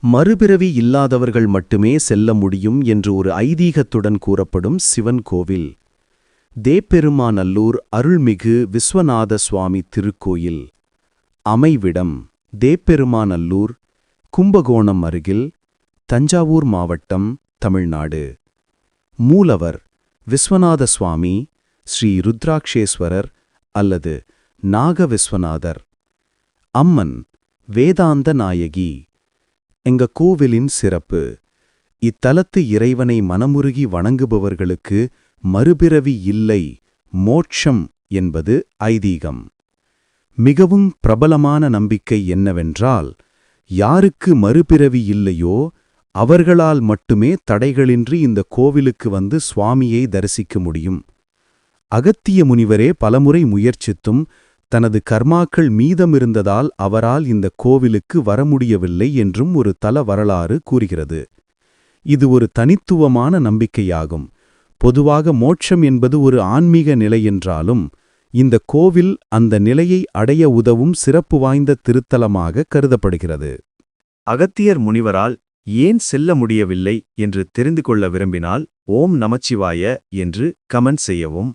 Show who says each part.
Speaker 1: மறுபிறவி இல்லாதவர்கள் மட்டுமே செல்ல முடியும் என்று ஒரு ஐதீகத்துடன் கூறப்படும் சிவன் கோவில் தேப்பெருமாநல்லூர் அருள்மிகு விஸ்வநாத சுவாமி திருக்கோயில். அமைவிடம் தேப்பெருமாநல்லூர், கும்பகோணம் அருகில், தஞ்சாவூர் மாவட்டம், தமிழ்நாடு. மூலவர் விஸ்வநாத சுவாமி, ஸ்ரீ ருத்ராட்சேஸ்வரர் அல்லது நாக விஸ்வநாதர். அம்மன் வேதாந்த நாயகி. எங்க கோவிலின் சிறப்பு: இத்தலத்து இறைவனை மனமுருகி வணங்குபவர்களுக்கு மறுபிறவி இல்லை, மோட்சம் என்பது ஐதீகம். மிகவும் பிரபலமான நம்பிக்கை என்னவென்றால், யாருக்கு மறுபிறவி இல்லையோ அவர்களால் மட்டுமே தடைகளின்றி இந்த கோவிலுக்கு வந்து சுவாமியை தரிசிக்க முடியும். அகத்திய முனிவரே பலமுறை முயற்சித்தும் தனது கர்மாக்கள் மீதமிருந்ததால் அவரால் இந்த கோவிலுக்கு வர முடியவில்லை என்றும் ஒரு தல வரலாறு கூறுகிறது. இது ஒரு தனித்துவமான நம்பிக்கையாகும். பொதுவாக மோட்சம் என்பது ஒரு ஆன்மீக நிலை என்றாலும், இந்த கோவில் அந்த நிலையை அடைய உதவும் சிறப்பு வாய்ந்த திருத்தலமாக கருதப்படுகிறது.
Speaker 2: அகத்தியர் முனிவரால் ஏன் செல்ல முடியவில்லை என்று தெரிந்து கொள்ள விரும்பினால் ஓம் நமச்சிவாய என்று கமெண்ட் செய்யவும்.